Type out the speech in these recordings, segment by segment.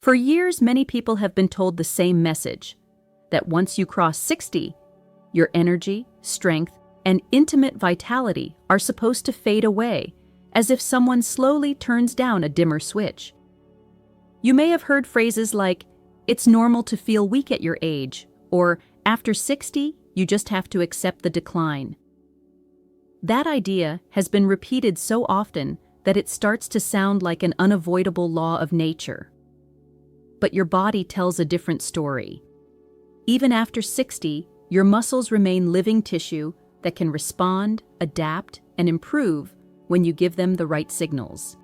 For years, many people have been told the same message, that once you cross 60, your energy, strength, and intimate vitality are supposed to fade away, as if someone slowly turns down a dimmer switch. You may have heard phrases like, "It's normal to feel weak at your age," or "After 60, you just have to accept the decline." That idea has been repeated so often that it starts to sound like an unavoidable law of nature. But your body tells a different story. Even after 60, your muscles remain living tissue that can respond, adapt, and improve when you give them the right signals.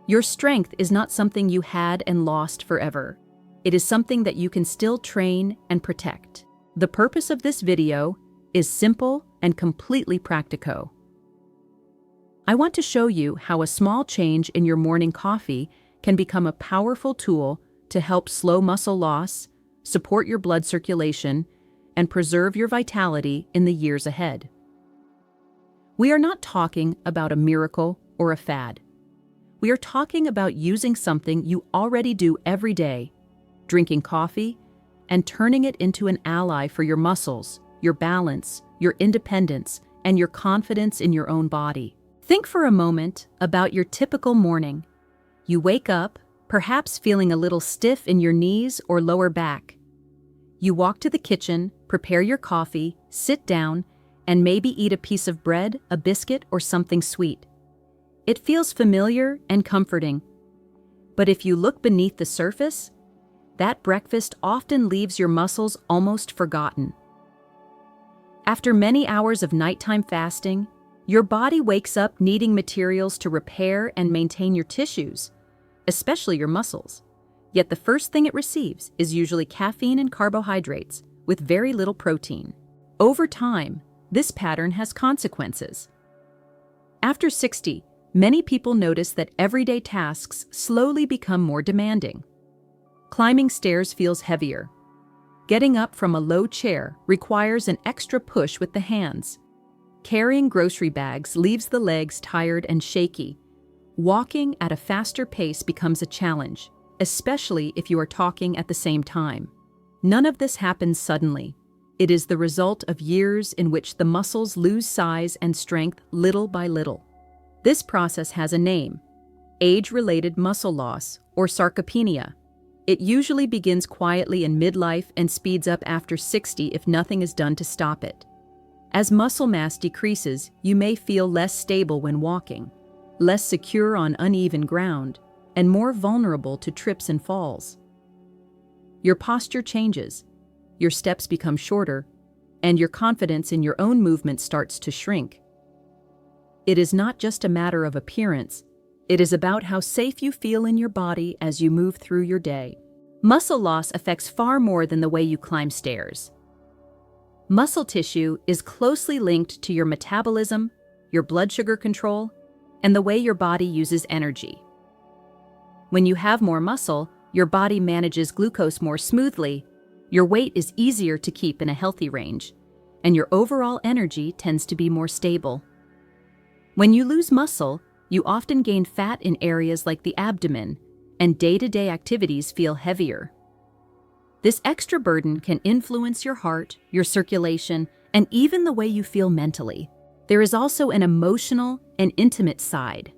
Your strength is not something you had and lost forever. It is something that you can still train and protect. The purpose of this video is simple and completely practical. I want to show you how a small change in your morning coffee can become a powerful tool to help slow muscle loss, support your blood circulation, and preserve your vitality in the years ahead. We are not talking about a miracle or a fad. We are talking about using something you already do every day, drinking coffee, and turning it into an ally for your muscles, your balance, your independence, and your confidence in your own body. Think for a moment about your typical morning. You wake up, perhaps feeling a little stiff in your knees or lower back. You walk to the kitchen, prepare your coffee, sit down, and maybe eat a piece of bread, a biscuit, or something sweet. It feels familiar and comforting. But if you look beneath the surface, that breakfast often leaves your muscles almost forgotten. After many hours of nighttime fasting, your body wakes up needing materials to repair and maintain your tissues, especially your muscles. Yet the first thing it receives is usually caffeine and carbohydrates, with very little protein. Over time, this pattern has consequences. After 60, many people notice that everyday tasks slowly become more demanding. Climbing stairs feels heavier. Getting up from a low chair requires an extra push with the hands. Carrying grocery bags leaves the legs tired and shaky. Walking at a faster pace becomes a challenge, especially if you are talking at the same time. None of this happens suddenly. It is the result of years in which the muscles lose size and strength little by little. This process has a name: age-related muscle loss, or sarcopenia. It usually begins quietly in midlife and speeds up after 60 if nothing is done to stop it. As muscle mass decreases, you may feel less stable when walking, less secure on uneven ground, and more vulnerable to trips and falls. Your posture changes, your steps become shorter, and your confidence in your own movement starts to shrink. It is not just a matter of appearance, it is about how safe you feel in your body as you move through your day. Muscle loss affects far more than the way you climb stairs. Muscle tissue is closely linked to your metabolism, your blood sugar control, and the way your body uses energy. When you have more muscle, your body manages glucose more smoothly, your weight is easier to keep in a healthy range, and your overall energy tends to be more stable. When you lose muscle, you often gain fat in areas like the abdomen, and day-to-day activities feel heavier. This extra burden can influence your heart, your circulation, and even the way you feel mentally. There is also an emotional and intimate side.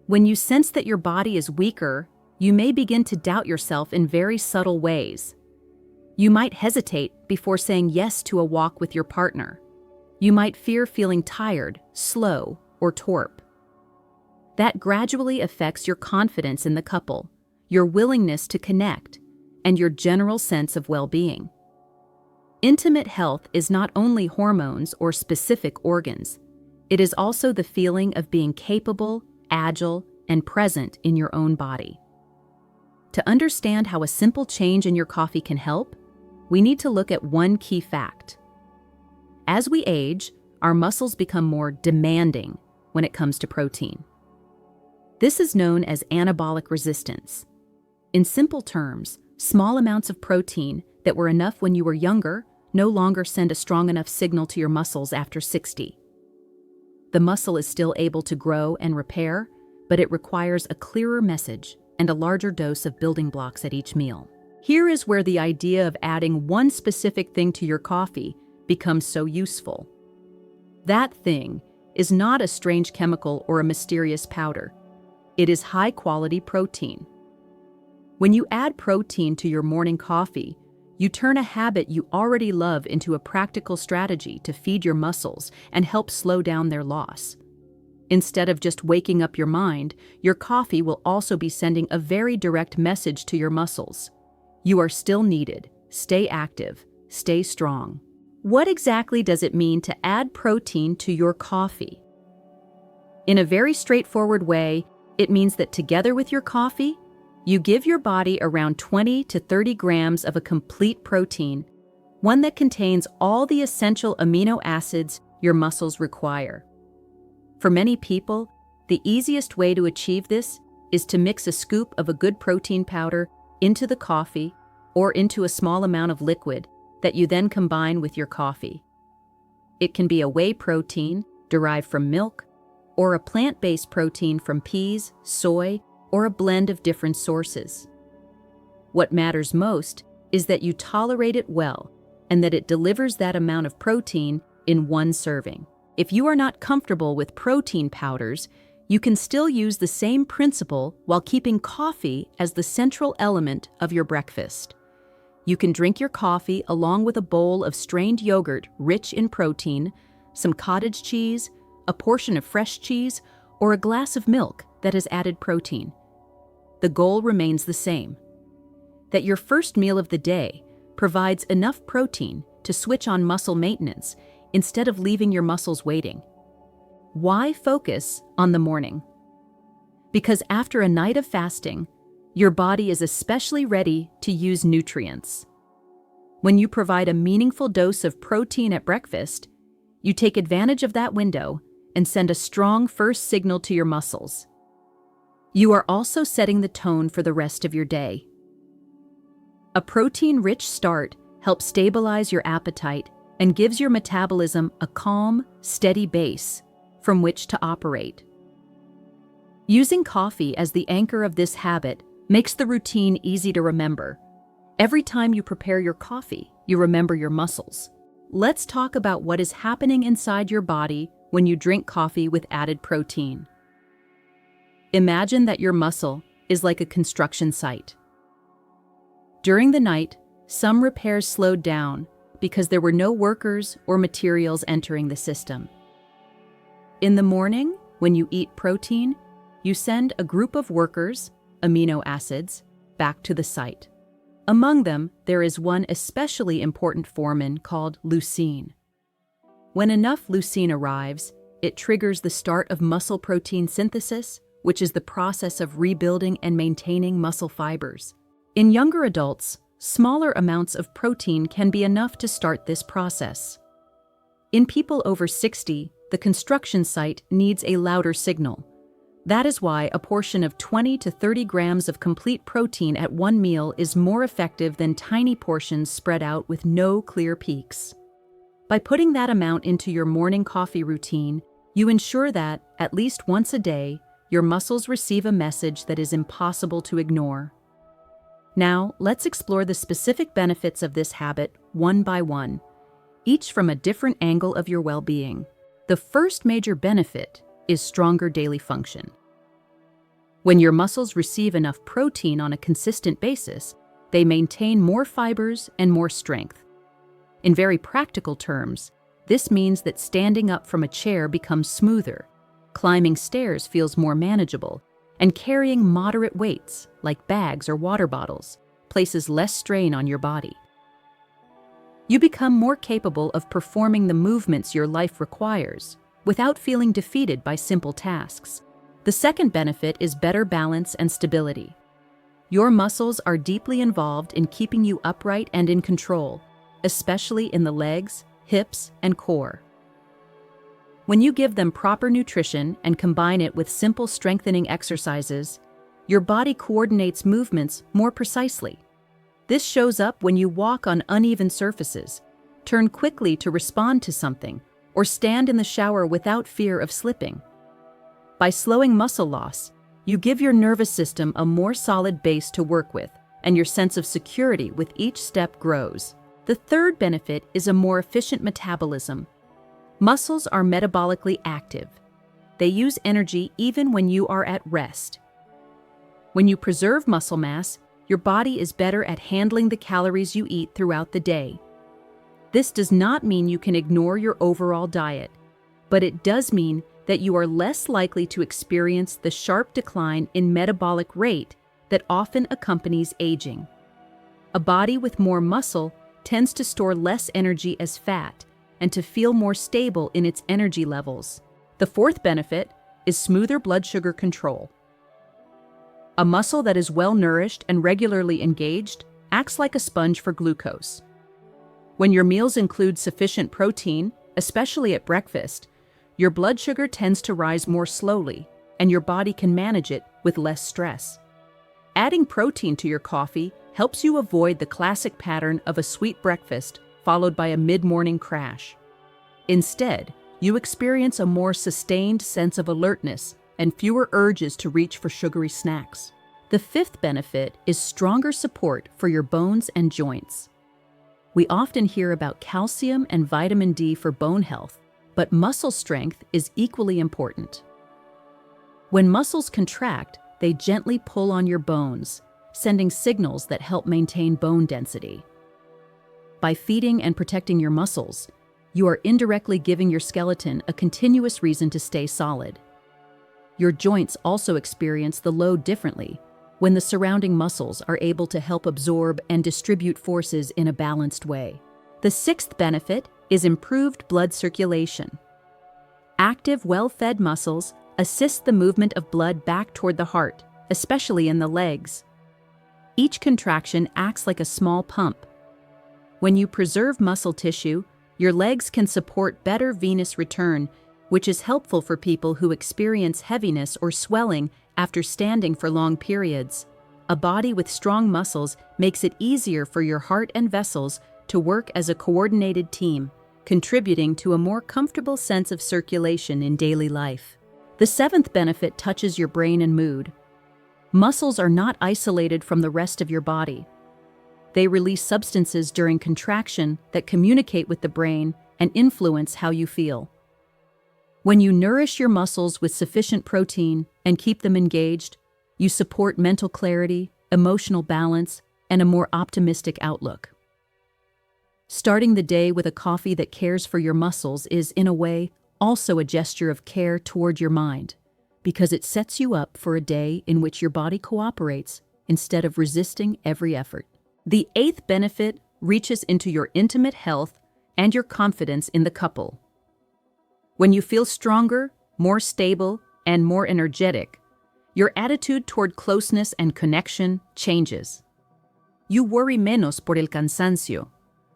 When you sense that your body is weaker, you may begin to doubt yourself in very subtle ways. You might hesitate before saying yes to a walk with your partner. You might fear feeling tired, slow, or torpe. That gradually affects your confidence in the couple, your willingness to connect, and your general sense of well-being. Intimate health is not only hormones or specific organs. It is also the feeling of being capable, agile, and present in your own body. To understand how a simple change in your coffee can help, we need to look at one key fact. As we age, our muscles become more demanding when it comes to protein. This is known as anabolic resistance. In simple terms, small amounts of protein that were enough when you were younger no longer send a strong enough signal to your muscles after 60. The muscle is still able to grow and repair, but it requires a clearer message. and a larger dose of building blocks at each meal. Here is where the idea of adding one specific thing to your coffee becomes so useful. That thing is not a strange chemical or a mysterious powder. It is high-quality protein. When you add protein to your morning coffee, you turn a habit you already love into a practical strategy to feed your muscles and help slow down their loss. Instead of just waking up your mind, your coffee will also be sending a very direct message to your muscles. You are still needed. Stay active. Stay strong. What exactly does it mean to add protein to your coffee? In a very straightforward way, it means that together with your coffee, you give your body around 20 to 30 grams of a complete protein, one that contains all the essential amino acids your muscles require. For many people, the easiest way to achieve this is to mix a scoop of a good protein powder into the coffee or into a small amount of liquid that you then combine with your coffee. It can be a whey protein derived from milk, or a plant-based protein from peas, soy, or a blend of different sources. What matters most is that you tolerate it well and that it delivers that amount of protein in one serving. If you are not comfortable with protein powders, you can still use the same principle while keeping coffee as the central element of your breakfast. You can drink your coffee along with a bowl of strained yogurt rich in protein, some cottage cheese, a portion of fresh cheese, or a glass of milk that has added protein. The goal remains the same: that your first meal of the day provides enough protein to switch on muscle maintenance instead of leaving your muscles waiting. Why focus on the morning? Because after a night of fasting, your body is especially ready to use nutrients. When you provide a meaningful dose of protein at breakfast, you take advantage of that window and send a strong first signal to your muscles. You are also setting the tone for the rest of your day. A protein-rich start helps stabilize your appetite and gives your metabolism a calm, steady base from which to operate. Using coffee as the anchor of this habit makes the routine easy to remember. Every time you prepare your coffee, you remember your muscles. Let's talk about what is happening inside your body when you drink coffee with added protein. Imagine that your muscle is like a construction site. During the night, some repairs slowed down because there were no workers or materials entering the system. In the morning, when you eat protein, you send a group of workers, amino acids, back to the site. Among them, there is one especially important foreman called leucine. When enough leucine arrives, it triggers the start of muscle protein synthesis, which is the process of rebuilding and maintaining muscle fibers. In younger adults, smaller amounts of protein can be enough to start this process. In people over 60, the construction site needs a louder signal. That is why a portion of 20 to 30 grams of complete protein at one meal is more effective than tiny portions spread out with no clear peaks. By putting that amount into your morning coffee routine, you ensure that, at least once a day, your muscles receive a message that is impossible to ignore. Now, let's explore the specific benefits of this habit one by one, each from a different angle of your well-being. The first major benefit is stronger daily function. When your muscles receive enough protein on a consistent basis, they maintain more fibers and more strength. In very practical terms, this means that standing up from a chair becomes smoother, climbing stairs feels more manageable, and carrying moderate weights, like bags or water bottles, places less strain on your body. You become more capable of performing the movements your life requires, without feeling defeated by simple tasks. The second benefit is better balance and stability. Your muscles are deeply involved in keeping you upright and in control, especially in the legs, hips, and core. When you give them proper nutrition and combine it with simple strengthening exercises, your body coordinates movements more precisely. This shows up when you walk on uneven surfaces, turn quickly to respond to something, or stand in the shower without fear of slipping. By slowing muscle loss, You give your nervous system a more solid base to work with, and your sense of security with each step grows. The third benefit is a more efficient metabolism. Muscles are metabolically active. They use energy even when you are at rest. When you preserve muscle mass, your body is better at handling the calories you eat throughout the day. This does not mean you can ignore your overall diet, but it does mean that you are less likely to experience the sharp decline in metabolic rate that often accompanies aging. A body with more muscle tends to store less energy as fat and to feel more stable in its energy levels. The fourth benefit is smoother blood sugar control. A muscle that is well nourished and regularly engaged acts like a sponge for glucose. When your meals include sufficient protein, especially at breakfast, your blood sugar tends to rise more slowly, and your body can manage it with less stress. Adding protein to your coffee helps you avoid the classic pattern of a sweet breakfast followed by a mid-morning crash. Instead, you experience a more sustained sense of alertness and fewer urges to reach for sugary snacks. The fifth benefit is stronger support for your bones and joints. We often hear about calcium and vitamin D for bone health, but muscle strength is equally important. When muscles contract, they gently pull on your bones, sending signals that help maintain bone density. By feeding and protecting your muscles, you are indirectly giving your skeleton a continuous reason to stay solid. Your joints also experience the load differently when the surrounding muscles are able to help absorb and distribute forces in a balanced way. The sixth benefit is improved blood circulation. Active, well-fed muscles assist the movement of blood back toward the heart, especially in the legs. Each contraction acts like a small pump. When you preserve muscle tissue, your legs can support better venous return, which is helpful for people who experience heaviness or swelling after standing for long periods. A body with strong muscles makes it easier for your heart and vessels to work as a coordinated team, contributing to a more comfortable sense of circulation in daily life. The seventh benefit touches your brain and mood. Muscles are not isolated from the rest of your body. They release substances during contraction that communicate with the brain and influence how you feel. When you nourish your muscles with sufficient protein and keep them engaged, you support mental clarity, emotional balance, and a more optimistic outlook. Starting the day with a coffee that cares for your muscles is, in a way, also a gesture of care toward your mind, because it sets you up for a day in which your body cooperates instead of resisting every effort. The eighth benefit reaches into your intimate health and your confidence in the couple. When you feel stronger, more stable, and more energetic, your attitude toward closeness and connection changes. You worry menos por el cansancio,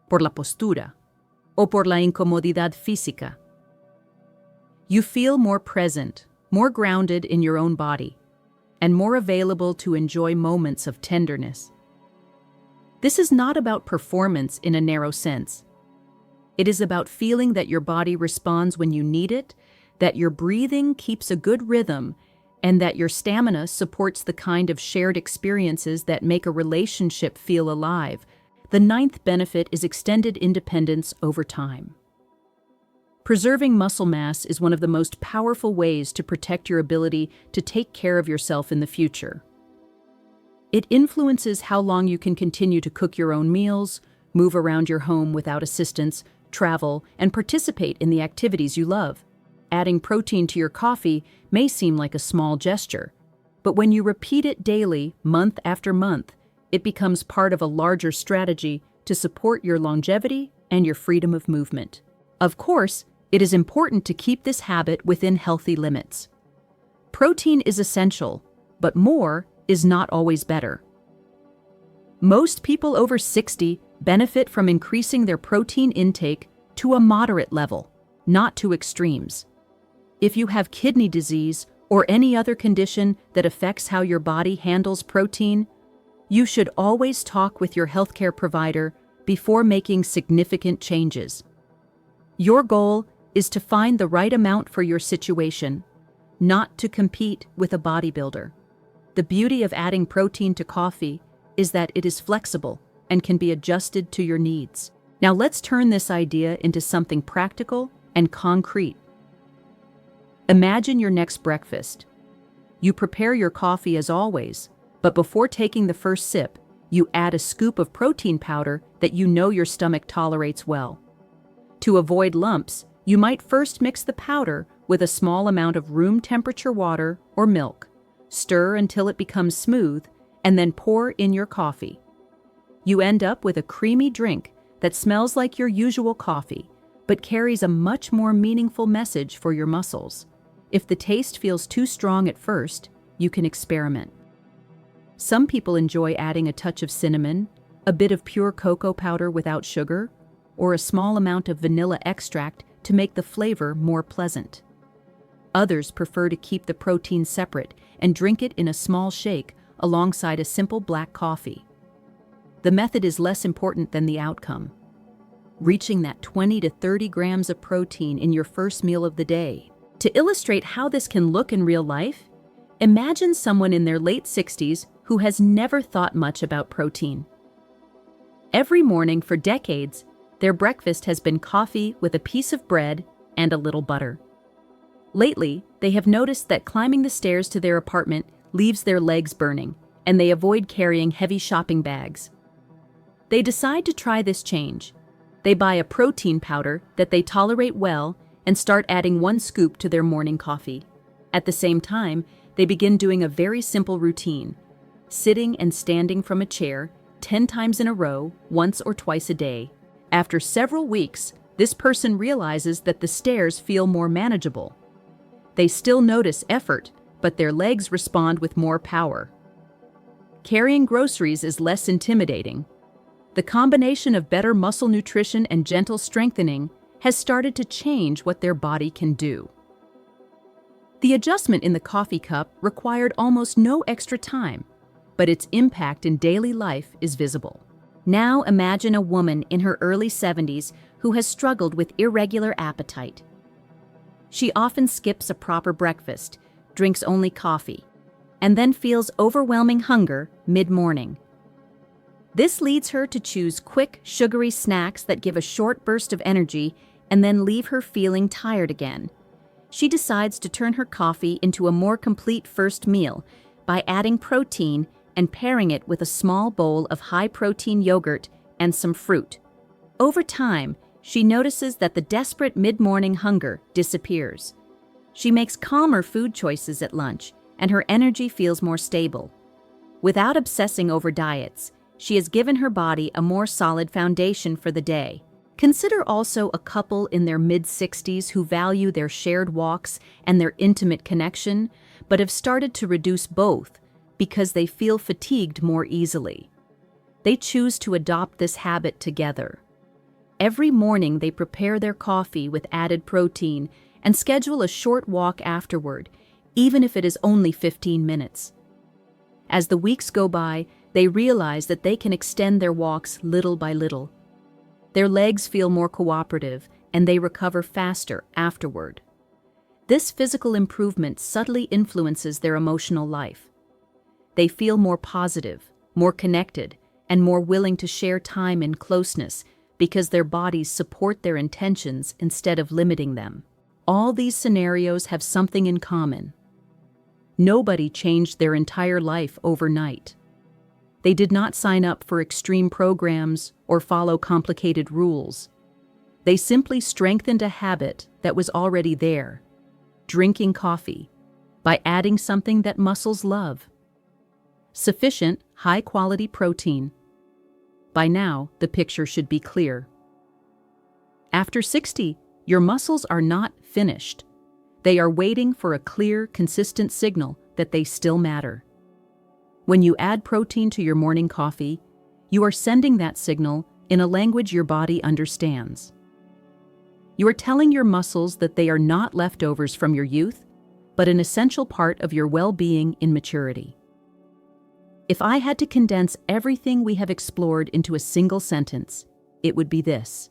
por la postura, o por la incomodidad física. You feel more present, more grounded in your own body, and more available to enjoy moments of tenderness. This is not about performance in a narrow sense. It is about feeling that your body responds when you need it, that your breathing keeps a good rhythm, and that your stamina supports the kind of shared experiences that make a relationship feel alive. The ninth benefit is extended independence over time. Preserving muscle mass is one of the most powerful ways to protect your ability to take care of yourself in the future. It influences how long you can continue to cook your own meals, move around your home without assistance, travel, and participate in the activities you love. Adding protein to your coffee may seem like a small gesture, but when you repeat it daily, month after month, it becomes part of a larger strategy to support your longevity and your freedom of movement. Of course, it is important to keep this habit within healthy limits. Protein is essential, but more is not always better. Most people over 60 benefit from increasing their protein intake to a moderate level, not to extremes. If you have kidney disease or any other condition that affects how your body handles protein, you should always talk with your healthcare provider before making significant changes. Your goal is to find the right amount for your situation, not to compete with a bodybuilder. The beauty of adding protein to coffee is that it is flexible and can be adjusted to your needs. Now let's turn this idea into something practical and concrete. Imagine your next breakfast. You prepare your coffee as always, but before taking the first sip, you add a scoop of protein powder that you know your stomach tolerates well. To avoid lumps, you might first mix the powder with a small amount of room temperature water or milk. Stir until it becomes smooth, and then pour in your coffee. You end up with a creamy drink that smells like your usual coffee, but carries a much more meaningful message for your muscles. If the taste feels too strong at first, you can experiment. Some people enjoy adding a touch of cinnamon, a bit of pure cocoa powder without sugar, or a small amount of vanilla extract to make the flavor more pleasant. Others prefer to keep the protein separate and drink it in a small shake alongside a simple black coffee. The method is less important than the outcome. Reaching that 20 to 30 grams of protein in your first meal of the day. To illustrate how this can look in real life, imagine someone in their late 60s who has never thought much about protein. Every morning for decades, their breakfast has been coffee with a piece of bread and a little butter. Lately, they have noticed that climbing the stairs to their apartment leaves their legs burning, and they avoid carrying heavy shopping bags. They decide to try this change. They buy a protein powder that they tolerate well and start adding 1 scoop to their morning coffee. At the same time, they begin doing a very simple routine, sitting and standing from a chair 10 times in a row, once or twice a day. After several weeks, this person realizes that the stairs feel more manageable. They still notice effort, but their legs respond with more power. Carrying groceries is less intimidating. The combination of better muscle nutrition and gentle strengthening has started to change what their body can do. The adjustment in the coffee cup required almost no extra time, but its impact in daily life is visible. Now imagine a woman in her early 70s who has struggled with irregular appetite. She often skips a proper breakfast, drinks only coffee, and then feels overwhelming hunger mid-morning. This leads her to choose quick, sugary snacks that give a short burst of energy and then leave her feeling tired again. She decides to turn her coffee into a more complete first meal by adding protein and pairing it with a small bowl of high-protein yogurt and some fruit. Over time, she notices that the desperate mid-morning hunger disappears. She makes calmer food choices at lunch, and her energy feels more stable. Without obsessing over diets, she has given her body a more solid foundation for the day. Consider also a couple in their mid-60s who value their shared walks and their intimate connection, but have started to reduce both because they feel fatigued more easily. They choose to adopt this habit together. Every morning they prepare their coffee with added protein and schedule a short walk afterward, even if it is only 15 minutes. As the weeks go by, they realize that they can extend their walks little by little. Their legs feel more cooperative, and they recover faster afterward. This physical improvement subtly influences their emotional life. They feel more positive, more connected, and more willing to share time in closeness because their bodies support their intentions instead of limiting them. All these scenarios have something in common. Nobody changed their entire life overnight. They did not sign up for extreme programs or follow complicated rules. They simply strengthened a habit that was already there, drinking coffee, by adding something that muscles love. Sufficient, high-quality protein. By now, the picture should be clear. After 60, your muscles are not finished. They are waiting for a clear, consistent signal that they still matter. When you add protein to your morning coffee, you are sending that signal in a language your body understands. You are telling your muscles that they are not leftovers from your youth, but an essential part of your well-being in maturity. If I had to condense everything we have explored into a single sentence, it would be this.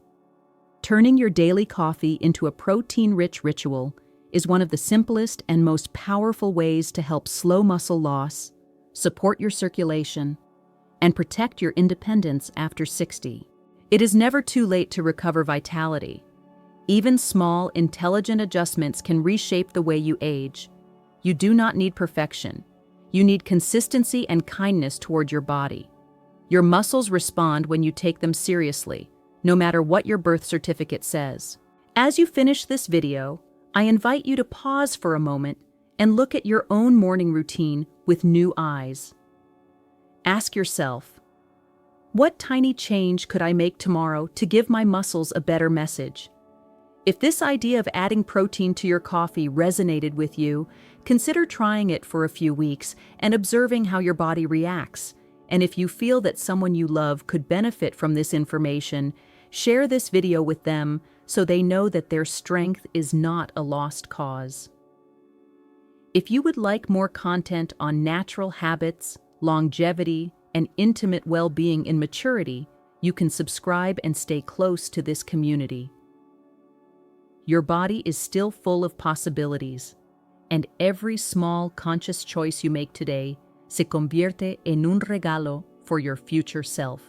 Turning your daily coffee into a protein-rich ritual is one of the simplest and most powerful ways to help slow muscle loss, support your circulation, and protect your independence after 60. It is never too late to recover vitality. Even small, intelligent adjustments can reshape the way you age. You do not need perfection. You need consistency and kindness toward your body. Your muscles respond when you take them seriously, no matter what your birth certificate says. As you finish this video, I invite you to pause for a moment and look at your own morning routine with new eyes. Ask yourself, what tiny change could I make tomorrow to give my muscles a better message? If this idea of adding protein to your coffee resonated with you, consider trying it for a few weeks and observing how your body reacts. And if you feel that someone you love could benefit from this information, share this video with them so they know that their strength is not a lost cause. If you would like more content on natural habits, longevity, and intimate well-being in maturity, you can subscribe and stay close to this community. Your body is still full of possibilities, and every small conscious choice you make today se convierte en un regalo for your future self.